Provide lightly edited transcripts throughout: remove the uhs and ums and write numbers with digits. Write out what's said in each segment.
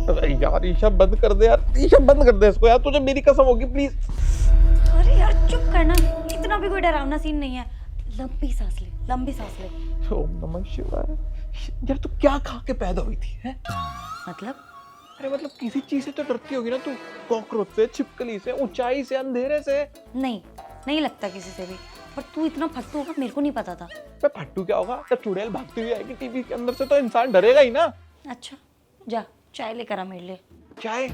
अरे यार ईशा बंद कर दे यार, ईशा बंद कर दे इसको यार, तुझे मेरी कसम होगी प्लीज। अरे यार चुप करना, इतना भी कोई डरावना सीन नहीं है। लंबी सांस ले, लंबी सांस ले। ओम नमः शिवाय। यार तू क्या खा के पैदा हुई थी है? मतलब अरे मतलब किसी चीज से तो डरती होगी ना तू, कॉकरोच से, छिपकली से, ऊंचाई से, अंधेरे से। नहीं, नहीं लगता किसी से भी। पर तू इतना फट्टू होगा मेरे को नहीं पता था। मैं फट्टू क्या होगा, जब चुड़ैल भागती हुई आएगी टीवी के अंदर से तो इंसान डरेगा ही ना। अच्छा जा चाय लेकर आ मेरे लिए। चाय?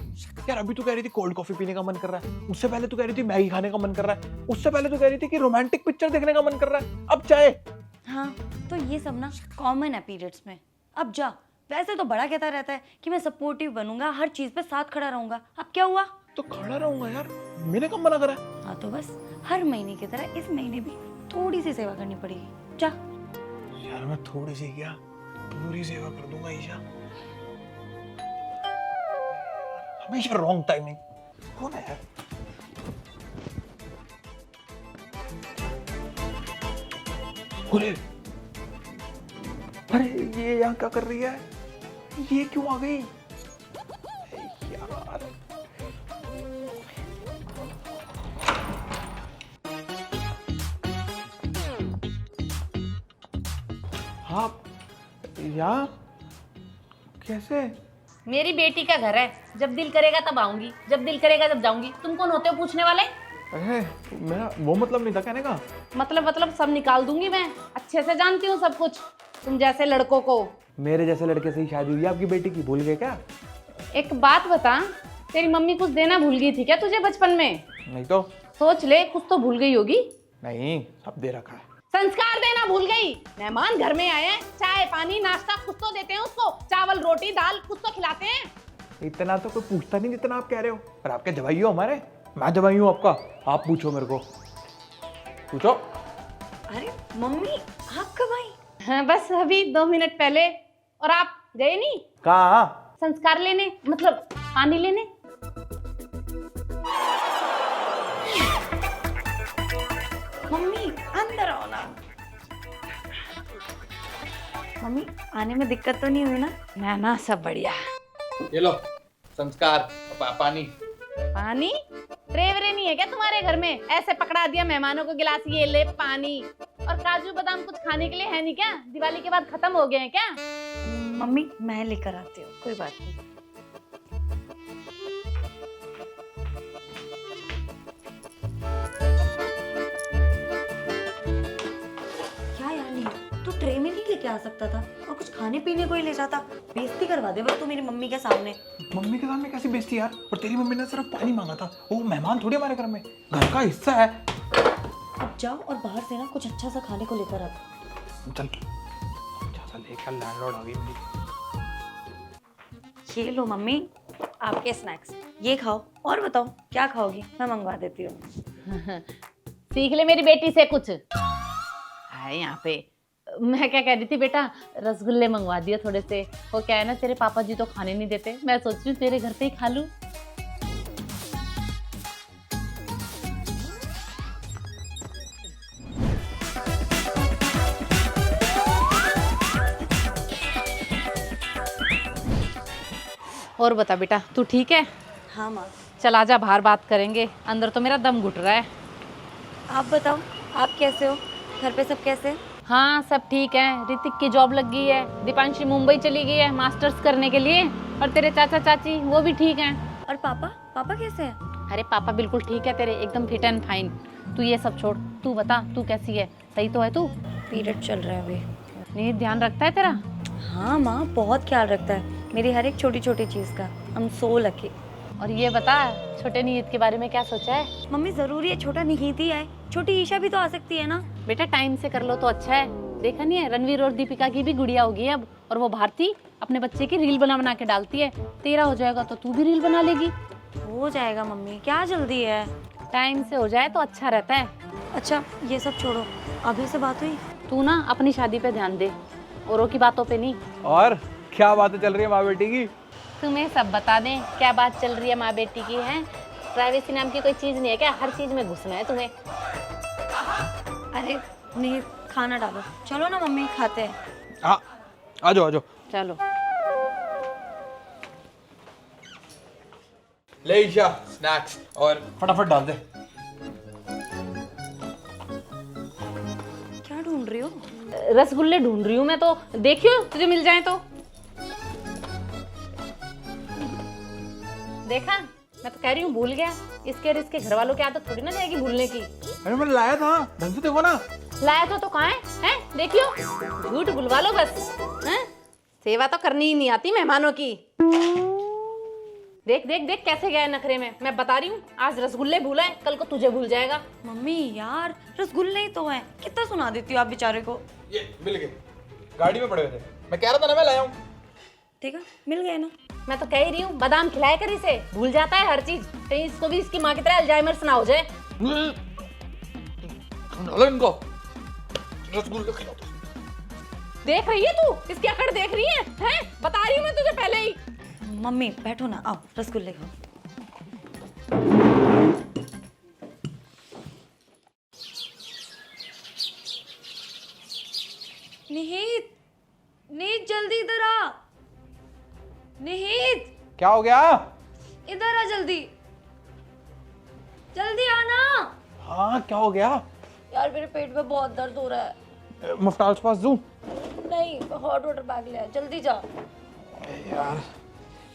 यार अभी तू कह रही थी कोल्ड कॉफी पीने का मन कर रहा है, उससे पहले तू कह रही थी मैगी खाने का मन कर रहा है, उससे पहले तू कह रही थी कि रोमांटिक पिक्चर देखने का मन कर रहा है, अब चाय? हाँ तो ये सब ना कॉमन है पीरियड्स में। अब जा। वैसे तो बड़ा कहता रहता है कि मैं सपोर्टिव बनूंगा, हर चीज पे साथ खड़ा रहूंगा। अब क्या हुआ? तो खड़ा रहूंगा यार, मैंने कब मना करा? हाँ तो बस हर महीने की तरह इस महीने भी थोड़ी सी सेवा करनी पड़ेगी। जा। यार मैं थोड़ी सी क्या, पूरी सेवा कर दूंगा ईशा। हमेशा रॉन्ग टाइमिंग। कौन है यार? अरे ये यहाँ क्या कर रही है? ये क्यों आ गई यार? हाँ यार, कैसे? मेरी बेटी का घर है, जब दिल करेगा तब आऊंगी, जब दिल करेगा तब जाऊंगी। तुम कौन होते हो पूछने वाले? अरे मेरा वो मतलब नहीं था कहने का। मतलब सब निकाल दूंगी मैं, अच्छे से जानती हूँ सब कुछ। तुम जैसे लड़कों को। मेरे जैसे लड़के से ही शादी हुई आपकी बेटी की, भूल गए क्या? एक बात बता, तेरी मम्मी कुछ देना भूल गई थी क्या तुझे बचपन में? नहीं तो। सोच ले, कुछ तो भूल गई होगी। नहीं, सब दे रखा है। संस्कार देना भूल गई। मेहमान घर में आए हैं, चाय पानी नाश्ता कुछ तो देते हैं उसको, चावल रोटी दाल कुछ तो खिलाते हैं। इतना तो कोई पूछता नहीं जितना आप कह रहे हो। पर आपके जवाई हो हमारे, मैं जवाई हूँ आपका। आप पूछो मेरे को, पूछो। अरे मम्मी आप कब आई? हाँ बस अभी 2 मिनट पहले। और आप गए नहीं? कहाँ? संस्कार लेने, मतलब पानी लेने। मम्मी अंदर आओ ना। मम्मी आने में दिक्कत तो नहीं हुई ना? ना सब बढ़िया। ये लो संस्कार, पानी। पानी? ट्रेवरे नहीं है क्या तुम्हारे घर में? ऐसे पकड़ा दिया मेहमानों को गिलास, ये ले पानी। और काजू बादाम कुछ खाने के लिए है नहीं क्या? दिवाली के बाद खत्म हो गए हैं क्या? मम्मी मैं लेकर आती हूँ, कोई बात नहीं। क्या यार नहीं, तू ट्रे में नहीं लेके आ सकता था और कुछ खाने पीने को ही ले जाता? बेइज्जती करवा दे बस तू मेरी मम्मी के सामने। मम्मी के सामने कैसी बेइज्जती यार? और तेरी मम्मी ने सिर्फ पानी मांगा था, वो मेहमान थोड़ी हमारे घर में, घर का हिस्सा है। अब जाओ और बाहर से ना कुछ अच्छा सा खाने को लेकर आता। चल अच्छा सा लेकर, लैंडलॉर्ड आ गई मेरी। ये लो मम्मी आपके स्नैक्स, ये खाओ। और बताओ क्या खाओगी, मैं मंगवा देती हूँ। सीख ले मेरी बेटी से कुछ। है यहाँ पे। मैं क्या कह रही थी बेटा, रसगुल्ले मंगवा दिए थोड़े से। वो क्या है ना, तेरे पापा जी तो खाने नहीं देते, मैं सोच रही हूँ तेरे घर पे ही खा लूँ। और बता बेटा, तू ठीक है? हाँ माँ। चल आजा, बाहर बात करेंगे, अंदर तो मेरा दम घुट रहा है। आप बताओ आप कैसे हो, घर पे सब कैसे हैं? हाँ सब ठीक है। ऋतिक की जॉब लग गई है, दीपांशी मुंबई चली गई है मास्टर्स करने के लिए, और तेरे चाचा चाची वो भी ठीक हैं। और पापा, पापा कैसे हैं? अरे पापा बिल्कुल ठीक है तेरे, एकदम फिट एंड फाइन। तू ये सब छोड़, तू बता तू कैसी है, सही तो है तू? पीरियड चल रहा है अभी। नहीं ध्यान रखता है तेरा? हाँ माँ बहुत ख्याल रखता है मेरी हर एक छोटी छोटी चीज़ का। हम सो लकी। और ये बता, छोटे नियत के बारे में क्या सोचा है? मम्मी जरूरी है छोटा निहित ही आए, छोटी ईशा भी तो आ सकती है ना। बेटा टाइम से कर लो तो अच्छा है। देखा नहीं है, रणवीर और दीपिका की भी गुड़िया होगी अब, और वो भारती अपने बच्चे की रील बना बना के डालती है। तेरा हो जाएगा तो तू भी रील बना लेगी। हो जाएगा मम्मी, क्या जल्दी है। टाइम से हो जाए तो अच्छा रहता है। अच्छा ये सब छोड़ो, अभी से बात हुई? तू ना अपनी शादी पे ध्यान दे, औरों की बातों पे नहीं। और क्या बातें चल रही है माँ बेटी की? तुम्हें सब बता दें क्या बात चल रही है माँ बेटी की? है प्राइवेसी नाम की कोई चीज नहीं है क्या? हर चीज में घुसना है तुम्हें। अरे नहीं, खाना डालो। चलो ना मम्मी खाते हैं। हाँ आ जाओ आ जाओ। चलो। ले ईशा स्नैक्स और फटाफट डाल दे। क्या ढूंढ रही हो? रसगुल्ले ढूंढ रही हूँ मैं तो, देखियो तुझे मिल जाए तो। देखा, मैं तो कह रही हूँ भूल गया। इसके और इसके घर वालों की आदत थोड़ी ना जाएगी भूलने की। अरे मैंने लाया था, ढंग से देखो ना। लाया तो कहाँ है? हैं? देखियो, झूठ बुलवा लो बस। हैं? सेवा तो करनी ही नहीं आती मेहमानों की। देख देख देख कैसे गया है नखरे में। मैं बता रही हूँ, आज रसगुल्ले भूला है, कल को तुझे भूल जाएगा। मम्मी यार, रसगुल्ले ही तो हैं, कितना सुना देती हो आप बेचारे को। ये मिल गए, गाड़ी में पड़े हुए थे। मैं कह रहा था ना मैं लाया हूँ। देखा, मिल गए ना। मैं तो कह ही रही हूँ, बादाम खिलाया कर इसे, भूल जाता है हर चीज। कहीं इसको भी इसकी माँ की तरह अल्जाइमर ना हो जाए। इनको रसगुल्ले खिलाओ। देख रही है तू, इसकी अकड़ देख रही है? हैं? बता रही हूँ मैं तुझे पहले ही। मम्मी बैठो ना, आओ रसगुल्ले खाओ। निहित, निहित जल्दी इधर आ। निहित क्या हो गया? इधर आ जल्दी, जल्दी आना। हाँ क्या हो गया? यार मेरे पेट में बहुत दर्द हो रहा है। मुफ्ताल के पास दूं? नहीं, हॉट वाटर बैग ले आ, जल्दी जा। यार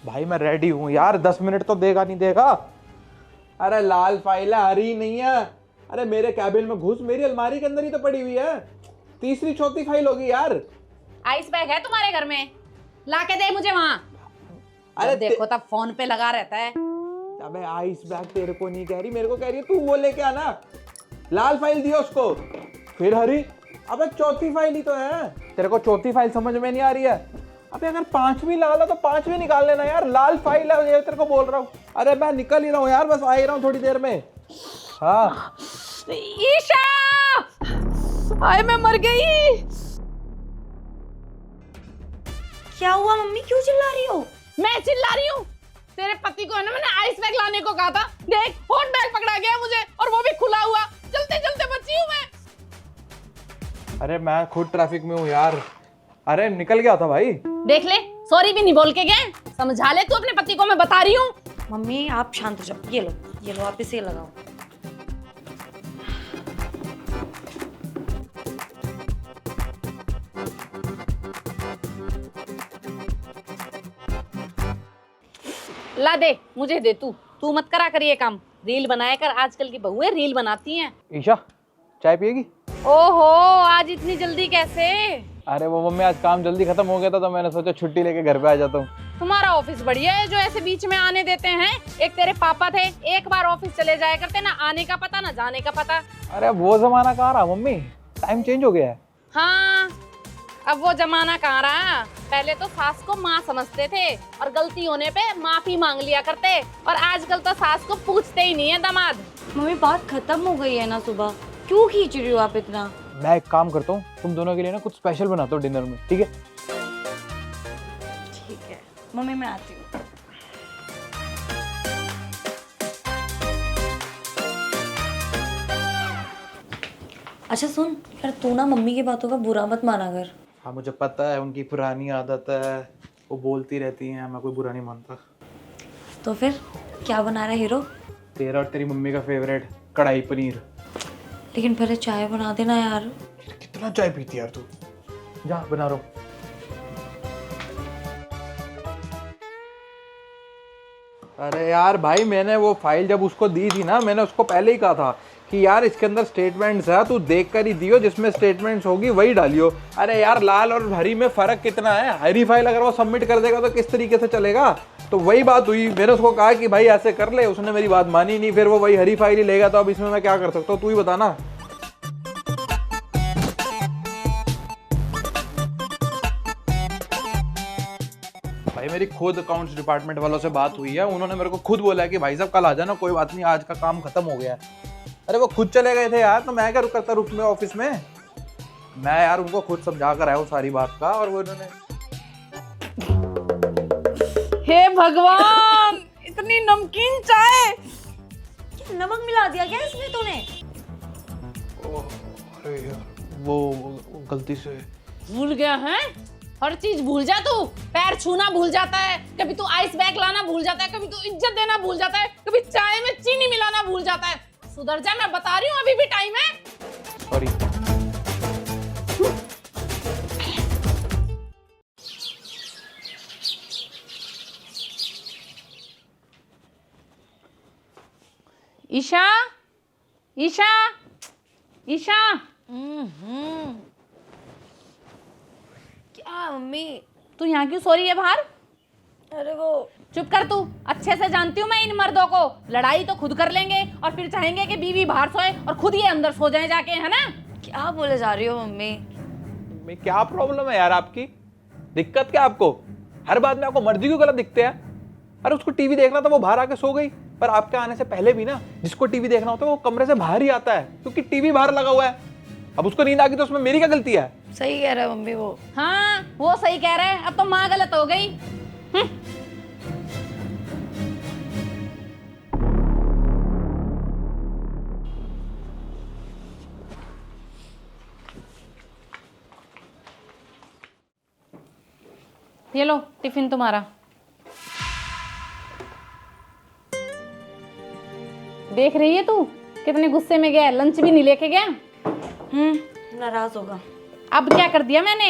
भाई मैं रेडी हूँ यार, 10 मिनट तो देगा नहीं देगा। अरे लाल फाइल है, हरी नहीं है। अरे मेरे कैबिन में घुस, मेरी अलमारी के अंदर ही तो पड़ी हुई है। तीसरी चौथी फाइल होगी यार। आइस बैग है तुम्हारे घर में? ला के दे मुझे वहाँ। अरे देखो तब फोन पे लगा रहता है। अबे आइस बैग तेरे को नहीं कह रही, मेरे को कह रही है। तू वो लेके आना। लाल फाइल दिया उसको, फिर हरी। अबे चौथी फाइल ही तो है। तेरे को चौथी फाइल समझ में नहीं आ रही है? अबे अगर पांचवी लाल है तो पांचवी निकाल लेना यार। लाल फाइल है, ये तेरे को बोल रहा हूँ। अरे मैं निकल ही रहा हूँ यार, बस आ ही रहा हूँ थोड़ी देर में। हाँ ईशा, हाय मैं मर गई। क्या हुआ मम्मी, क्यों चिल्ला रही हो? मैं चिल्ला रही हूँ? तेरे पति को है ना, मैंने आइस बैग लाने को कहा था। देख, हॉट बैग पकड़ा गया मुझे, और वो भी खुला हुआ। चलते चलते बची हूँ मैं। अरे मैं खुद ट्रैफिक में हूँ यार। अरे निकल गया था भाई। देख ले, सॉरी भी नहीं बोल के गए। समझा ले तू अपने पति को, मैं बता रही हूँ। मम्मी आप शांत हो जाओ। ये लो आप इसे लगाओ। ला दे, मुझे दे तू मत करा कर ये काम। रील बनाया कर, आजकल की बहुएं रील बनाती हैं। ईशा चाय पिएगी? ओहो, आज इतनी जल्दी कैसे? अरे वो मम्मी आज काम जल्दी खत्म हो गया था तो मैंने सोचा छुट्टी लेके घर पे आ जाता हूँ। तुम्हारा ऑफिस बढ़िया है जो ऐसे बीच में आने देते हैं। एक तेरे पापा थे, एक बार ऑफिस चले जाया करते, ना आने का पता ना जाने का पता। अरे वो जमाना कहाँ रहा मम्मी, टाइम चेंज हो गया है। हाँ, अब वो जमाना कहाँ रहा। पहले तो सास को माँ समझते थे और गलती होने पे माफी मांग लिया करते, और आजकल तो सास को पूछते ही नहीं है दामाद। मम्मी बात खत्म हो गई है ना सुबह, क्यों खींच रही हो आप इतना? मैं एक काम करता हूँ, तुम दोनों के लिए ना कुछ स्पेशल बनाता हूँ डिनर में, ठीक है? ठीक है मम्मी, मैं आती हूँ। अच्छा सुन यार, तू ना मम्मी की बातों का बुरा मत माना कर। हाँ मुझे पता है, उनकी पुरानी आदत है, वो बोलती रहती हैं, मैं कोई बुरा नहीं मानता। तो फिर क्या बना रहा है हीरो? तेरा और तेरी मम्मी का फेवरेट कढ़ाई पनीर। लेकिन पहले चाय बना देना यार। कितना चाय पीती यार तू, जा बना रहा हूँ। अरे यार भाई, मैंने वो फाइल जब उसको दी थी ना, मैंने उसको पहले ही कहा था कि यार इसके अंदर स्टेटमेंट्स है, तू देख कर ही दियो, जिसमें स्टेटमेंट्स होगी वही डालियो। अरे यार लाल और हरी में फर्क कितना है? हरी फाइल अगर वो सबमिट कर देगा तो किस तरीके से चलेगा? तो वही बात हुई, मैंने उसको कहा कि भाई ऐसे कर ले, उसने मेरी बात मानी नहीं, फिर वो वही हरी फाइल ही लेगा। तो अब इसमें मैं क्या कर सकता हूँ, तू ही बता ना। भाई मेरी खुद अकाउंट्स डिपार्टमेंट वालों से बात हुई है, उन्होंने मेरे को खुद बोला है कि भाई साहब कल आ जाना, कोई बात नहीं, आज का काम खत्म हो गया है। अरे वो खुद चले गए थे यार, तो मैं क्या करता रुक में ऑफिस में। मैं यार उनको खुद समझा कर आया हूँ सारी बात का, और वो उन्होंने। हे भगवान, इतनी नमकीन चाय। क्या नमक मिला दिया क्या इसमें तूने? अरे यार वो गलती से। भूल गया है? हर चीज भूल जा तू। पैर छूना भूल जाता है, कभी तू आइस बैग लाना भूल जाता है, कभी तू इज्जत देना भूल जाता है, कभी चाय में चीनी मिलाना भूल जाता है। सुधर जा, मैं बता रही हूँ, अभी भी टाइम है। सॉरी। ईशा, ईशा, ईशा। क्या मम्मी? तू यहाँ क्यों सो रही है बाहर? अरे वो चुप कर तू। अच्छे से जानती हूँ मैं इन मर्दों को। लड़ाई तो खुद कर लेंगे और फिर चाहेंगे कि बीवी बाहर सोए और खुद ये अंदर सो जाए जाके, है ना? क्या बोले जा रही हो मम्मी? मैं क्या प्रॉब्लम है यार आपकी? दिक्कत क्या आपको? हर बात में आपको मर्जी क्यों गलत दिखते हैं? अरे उसको टीवी देखना था, वो बाहर आके सो गई। पर आपके आने से पहले भी ना, जिसको टीवी देखना होता है वो कमरे से बाहर ही आता है, क्योंकि टीवी बाहर लगा हुआ है। अब उसको नींद आ गई तो उसमें मेरी क्या गलती है? सही कह रहा है मम्मी वो। हाँ, वो सही कह रहे हैं। अब तो माँ गलत हो गई। ये लो टिफिन तुम्हारा। देख रही है तू कितने गुस्से में गया, लंच भी नहीं लेके गया। नाराज होगा। अब क्या कर दिया मैंने?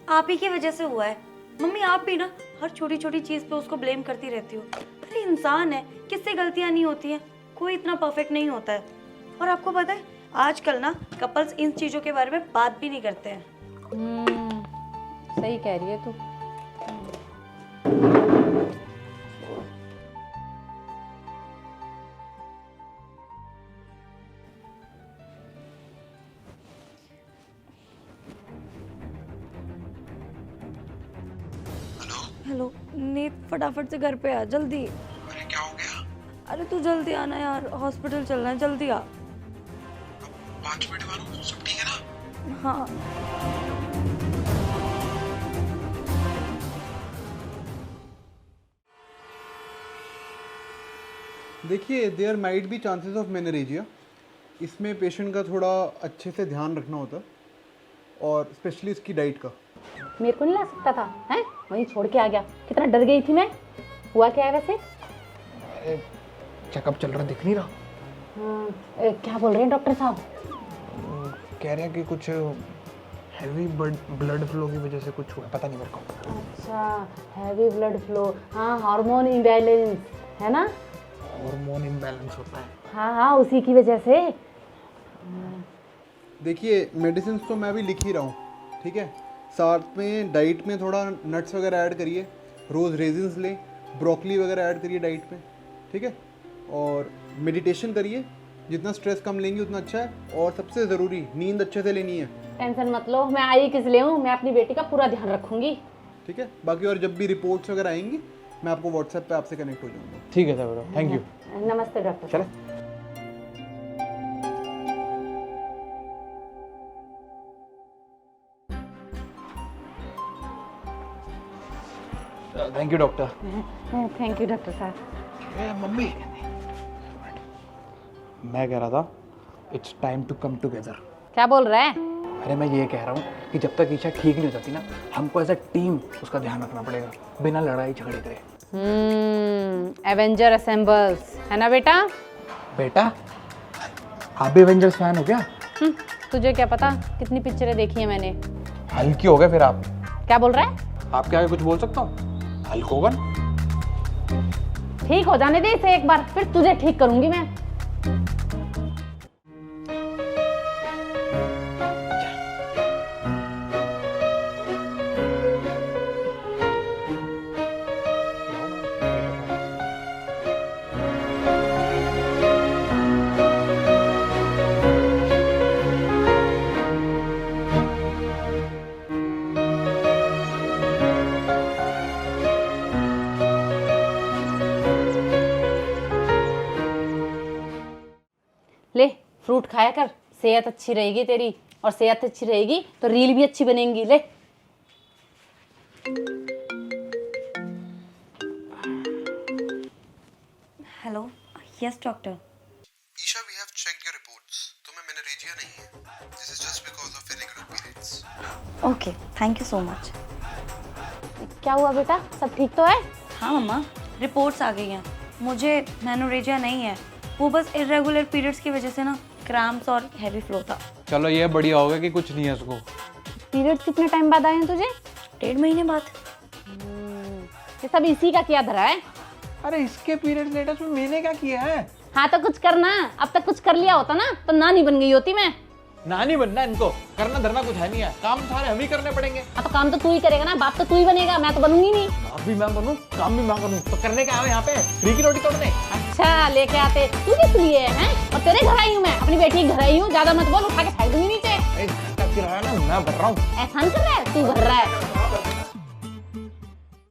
आप ही की वजह से हुआ है मम्मी। आप भी ना हर छोटी छोटी चीज पे उसको ब्लेम करती रहती हो। अरे इंसान है, किससे गलतियां नहीं होती हैं? कोई इतना परफेक्ट नहीं होता है। और आपको पता है आजकल ना कपल्स इन चीजों के बारे में बात भी नहीं करते हैं। सही कह रही है तू। हेलो नीत, फटाफट से घर पे आ जल्दी। अरे क्या हो गया? अरे तू जल्दी आना यार, हॉस्पिटल चलना है, जल्दी आ। 5 मिनट बाद हूँ, सब ठीक है ना? हाँ। देखिए, there might be chances of menorrhagia. इसमें पेशेंट का थोड़ा अच्छे से ध्यान रखना होता है, और स्पेशली इसकी डाइट का। मेरे को नहीं ला सकता था, हैं? वहीं छोड़ के आ गया। कितना डर गई थी मैं। हुआ क्या है वैसे? चेकअप चल रहा, दिख नहीं रहा। क्या बोल रहे हैं डॉक्टर साहब? कह रहे हैं कि कुछ हैवी ब्लड फ्लो की वजह से कुछ हुआ, पता नहीं मेरे को। अच्छा, हैवी ब्लड फ्लो। हाँ, हार्मोन इम्बैलेंस है ना? हार्मोन इम्बैलेंस होता है। हाँ हाँ, उसी की वजह से। देखिए, मेडिसिन तो मैं भी लिख ही रहा हूँ, ठीक है? साथ में डाइट में थोड़ा नट्स वगैरह ऐड करिए, रोज़ रेजिन्स लें, ब्रोकली वगैरह ऐड करिए डाइट में, ठीक है? और मेडिटेशन करिए, जितना स्ट्रेस कम लेंगी उतना अच्छा है। और सबसे ज़रूरी, नींद अच्छे से लेनी है। टेंशन मत लो, मैं आई किस लिए हूँ। मैं अपनी बेटी का पूरा ध्यान रखूंगी। ठीक है? बाकी और जब भी रिपोर्ट्स वगैरह आएंगी, मैं आपको व्हाट्सएप पे आपसे कनेक्ट हो जाऊँगा। ठीक है सर, थैंक यू। नमस्ते डॉक्टर। चले। Thank you doctor. Thank you doctor साहब। मम्मी, मैं कह रहा था it's time to come together. क्या बोल रहा है? अरे मैं ये कह रहा हूँ कि जब तक ईशा ठीक नहीं हो जाती ना, हमको एज अ टीम उसका ध्यान रखना पड़ेगा, बिना लड़ाई झगड़े करे। एवेंजर असेंबल्स, है ना बेटा? बेटा, आप भी एवेंजर्स फैन हो क्या? तुझे क्या पता कितनी पिक्चरें देखी है मैंने। हल्की हो गए फिर आप। क्या बोल रहा है? आपके आगे कुछ बोल सकता हूँ? Hulk Hogan. ठीक हो जाने दे इसे एक बार, फिर तुझे ठीक करूंगी मैं। ले फ्रूट खाया कर, सेहत अच्छी रहेगी तेरी, और सेहत अच्छी रहेगी तो रील भी अच्छी बनेंगी। ले। Hello, yes doctor. Isha, we have checked your reports. तुम्हें मेनोरेजिया नहीं है. This is just because of irregular periods. Okay, thank you so much. क्या हुआ बेटा, सब ठीक तो है? हाँ मम्मा, रिपोर्ट्स आ गई हैं। मुझे मेनोरेजिया नहीं है, वो बस इरेगुलर पीरियड्स की वजह से ना क्रैम्प्स और हैवी फ्लो था। चलो ये बढ़िया हो गया कि कुछ नहीं है उसको। पीरियड कितने टाइम बाद आए हैं तुझे? 1.5 महीने बाद। ये सब इसी का किया धरा है। अरे इसके पीरियड लेटेस्ट में मैंने क्या किया है? हाँ तो कुछ करना, अब तक कुछ कर लिया होता ना तो नानी बन गई होती मैं। नानी बनना इनको, करना धरना कुछ है नहीं है, काम सारे हम ही करने पड़ेंगे। अब तो काम तो तू ही करेगा ना, बाप तो तू ही बनेगा, मैं तो बनूंगी नहीं। बाप भी मैं बनूं, काम भी मैं करूं, तो करने क्या है यहाँ पे? फ्री की रोटी तोड़ने। अच्छा लेके आते, तू किस लिए है? और तेरे घर आई हूँ मैं, अपनी बेटी के घर आई हूँ, ज्यादा मत बोल, उठा के फेंक दूंगी नीचे। घर का किराया ना मैं भर रहा हूँ। एहसान कर रहा है, तू भर रहा है।